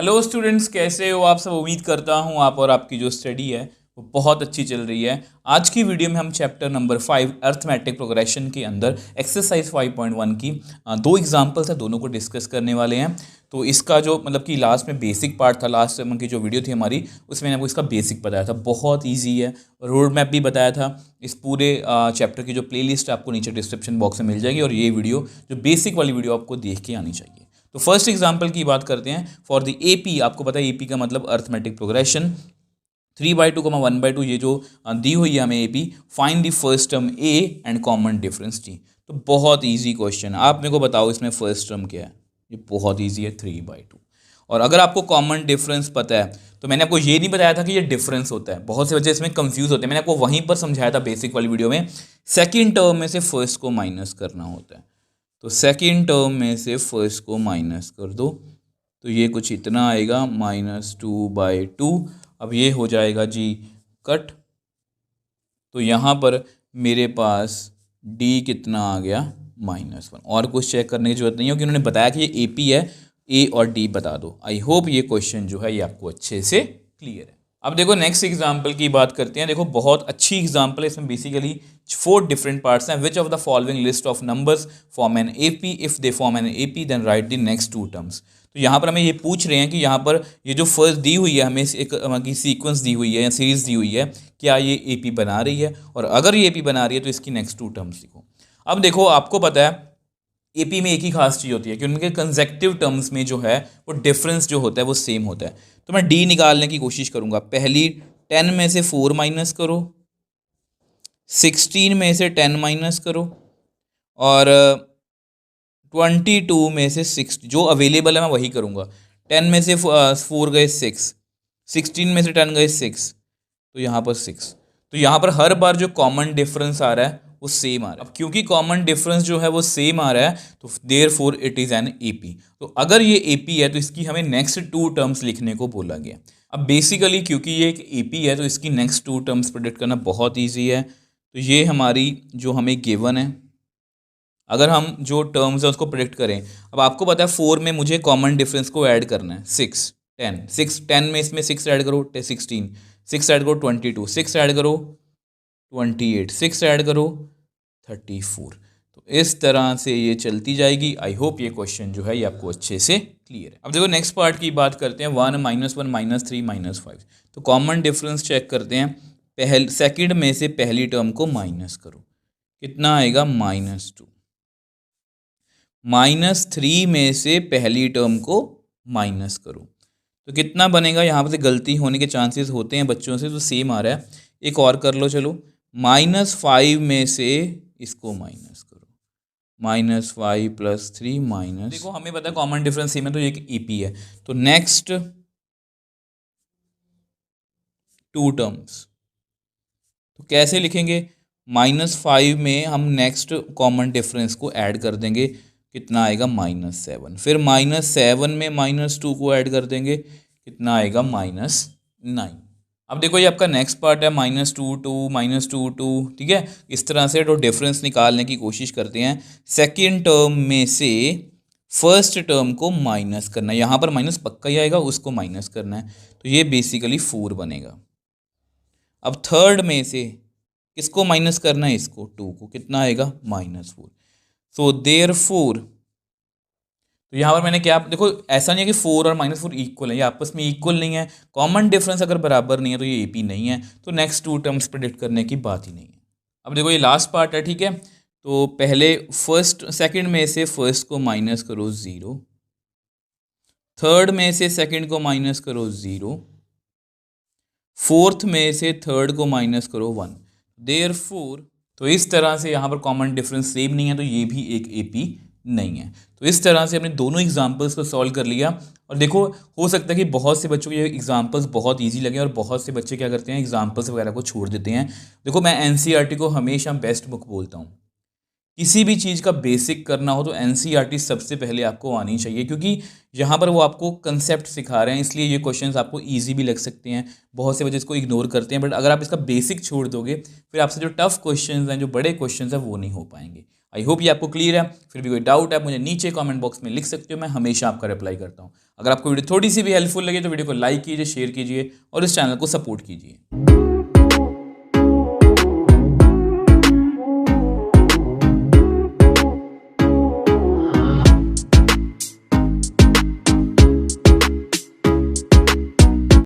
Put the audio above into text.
Hello students, कैसे हो आप सब। उम्मीद करता हूँ आप और आपकी जो स्टडी है वो बहुत अच्छी चल रही है। आज की वीडियो में हम चैप्टर नंबर 5 अर्थमेटिक प्रोग्रेशन के अंदर एक्सरसाइज 5.1 की दो एग्जांपल्स है, दोनों को डिस्कस करने वाले हैं। तो इसका जो मतलब कि लास्ट में बेसिक पार्ट था, लास्ट में की जो वीडियो थी हमारी, उसमें मैंने आपको इसका बेसिक बताया था। बहुत ईजी है, रोड मैप भी बताया था। इस पूरे चैप्टर की जो प्लेलिस्ट आपको नीचे डिस्क्रिप्शन बॉक्स में मिल जाएगी, और ये वीडियो जो बेसिक वाली वीडियो आपको देख के आनी चाहिए। तो फर्स्ट एग्जांपल की बात करते हैं। फॉर द एपी, आपको पता है एपी का मतलब अर्थमेटिक प्रोग्रेशन। 3/2, 1/2 ये जो दी हुई है हमें AP, find the first term A and common difference T. तो बहुत इजी क्वेश्चन है। आप मेरे को बताओ इसमें फर्स्ट टर्म क्या है। ये बहुत इजी है, 3/2। और अगर आपको कॉमन डिफरेंस पता है तो मैंने आपको ये नहीं बताया था कि ये डिफरेंस होता है। बहुत से बच्चे इसमें कंफ्यूज होते हैं। मैंने आपको वहीं पर समझाया था बेसिक वाली वीडियो में। सेकेंड टर्म में से फर्स्ट को माइनस करना होता है। तो सेकेंड टर्म में से फर्स्ट को माइनस कर दो, तो ये कुछ इतना आएगा -2/2। अब ये हो जाएगा जी कट। तो यहाँ पर मेरे पास d कितना आ गया -1। और कुछ चेक करने की जरूरत नहीं है, क्योंकि उन्होंने बताया कि ये AP है। a और d बता दो। आई होप ये क्वेश्चन जो है ये आपको अच्छे से क्लियर है। अब देखो नेक्स्ट एग्जाम्पल की बात करते हैं। देखो बहुत अच्छी एग्जाम्पल है। इसमें बेसिकली 4 डिफरेंट पार्ट्स हैं। Which of the following list of numbers form an AP, if they form an AP then write the next 2 terms. तो यहाँ पर हमें ये पूछ रहे हैं कि यहाँ पर ये जो फर्स्ट दी हुई है, हमें एक सीक्वेंस दी हुई है या सीरीज दी हुई है, क्या ये AP बना रही है, और अगर ये AP बना रही है तो इसकी नेक्स्ट 2 टर्म्स लिखो। अब देखो आपको पता है AP में एक ही खास चीज़ होती है कि उनके कंसेक्टिव टर्म्स में जो है वो डिफरेंस जो होता है वो सेम होता है। तो मैं D निकालने की कोशिश करूँगा। पहली 10 में से 4 माइनस करो, 16 में से 10 माइनस करो, और 22 में से 6 जो अवेलेबल है मैं वही करूँगा। 10 में से 4 गए 6, 16 में से 10 गए 6, तो यहाँ पर 6। तो यहाँ पर हर बार जो कॉमन डिफरेंस आ रहा है वो सेम आ रहा है। अब क्योंकि कॉमन डिफरेंस जो है वो सेम आ रहा है तो therefore it is an AP। तो अगर ये AP है तो इसकी हमें नेक्स्ट 2 टर्म्स लिखने को बोला गया। अब बेसिकली क्योंकि ये एक AP है तो इसकी नेक्स्ट 2 टर्म्स प्रेडिक्ट करना बहुत ईजी है। तो ये हमारी जो हमें गिवन है, अगर हम जो टर्म्स है उसको प्रेडिक्ट करें। अब आपको पता है 4 में मुझे कॉमन डिफरेंस को ऐड करना है। 6 10 में इसमें 6 ऐड करो 16, 6 ऐड करो 22, 6 ऐड करो 28, 6 ऐड करो 34। तो इस तरह से ये चलती जाएगी। आई होप ये क्वेश्चन जो है ये आपको अच्छे से क्लियर है। अब देखो नेक्स्ट पार्ट की बात करते हैं। 1 -1 -3 -5। तो कॉमन डिफरेंस चेक करते हैं। सेकंड में से पहली टर्म को माइनस करो, कितना आएगा -2। -3 में से पहली टर्म को माइनस करो तो कितना बनेगा। यहाँ पर से गलती होने के चांसेस होते हैं बच्चों से, तो सेम आ रहा है। एक और कर लो चलो। -5 में से इसको माइनस करो, -5 + 3 माइनस। देखो हमें पता है कॉमन डिफरेंस सेम है तो ये एक AP है। तो नेक्स्ट 2 टर्म्स तो कैसे लिखेंगे। -5 में हम नेक्स्ट कॉमन डिफरेंस को ऐड कर देंगे, कितना आएगा -7। फिर -7 में -2 को ऐड कर देंगे, कितना आएगा -9। अब देखो ये आपका नेक्स्ट पार्ट है -2 2 -2 2। ठीक है, इस तरह से तो डिफरेंस निकालने की कोशिश करते हैं। सेकेंड टर्म में से फर्स्ट टर्म को माइनस करना है। यहाँ पर माइनस पक्का ही आएगा, उसको माइनस करना है। तो ये बेसिकली 4 बनेगा। अब थर्ड में से किसको माइनस करना है, इसको 2 को, कितना आएगा -4। सो देयरफॉर, तो यहाँ पर मैंने क्या, देखो ऐसा नहीं है कि 4 और -4 इक्वल है, ये आपस में इक्वल नहीं है। कॉमन डिफरेंस अगर बराबर नहीं है तो ये AP नहीं है। तो नेक्स्ट 2 टर्म्स प्रेडिक्ट करने की बात ही नहीं है। अब देखो ये लास्ट पार्ट है। ठीक है, तो पहले सेकंड में से फर्स्ट को माइनस करो 0, थर्ड में से सेकंड को माइनस करो 0, फोर्थ में से थर्ड को माइनस करो 1। देयरफॉर, तो इस तरह से यहाँ पर कॉमन डिफरेंस सेम नहीं है तो ये भी एक AP नहीं है। तो इस तरह से हमने दोनों एग्जाम्पल्स को सॉल्व कर लिया। और देखो हो सकता है कि बहुत से बच्चों को ये एग्जाम्पल्स बहुत इजी लगे और बहुत से बच्चे क्या करते हैं एग्जाम्पल्स वगैरह को छोड़ देते हैं। देखो मैं NCERT को हमेशा बेस्ट बुक बोलता हूँ। किसी भी चीज़ का बेसिक करना हो तो NCERT सबसे पहले आपको आनी चाहिए, क्योंकि यहाँ पर वो आपको कंसेप्ट सिखा रहे हैं, इसलिए ये क्वेश्चंस आपको इजी भी लग सकते हैं। बहुत से बच्चे इसको इग्नोर करते हैं, बट अगर आप इसका बेसिक छोड़ दोगे फिर आपसे जो टफ क्वेश्चंस हैं, जो बड़े क्वेश्चंस हैं, वो नहीं हो पाएंगे। आई होप ये आपको क्लियर है। फिर भी कोई डाउट है मुझे नीचे कमेंट बॉक्स में लिख सकते हो, मैं हमेशा आपका रिप्लाई करता हूँ। अगर आपको वीडियो थोड़ी सी भी हेल्पफुल लगे तो वीडियो को लाइक कीजिए, शेयर कीजिए और इस चैनल को सपोर्ट कीजिए।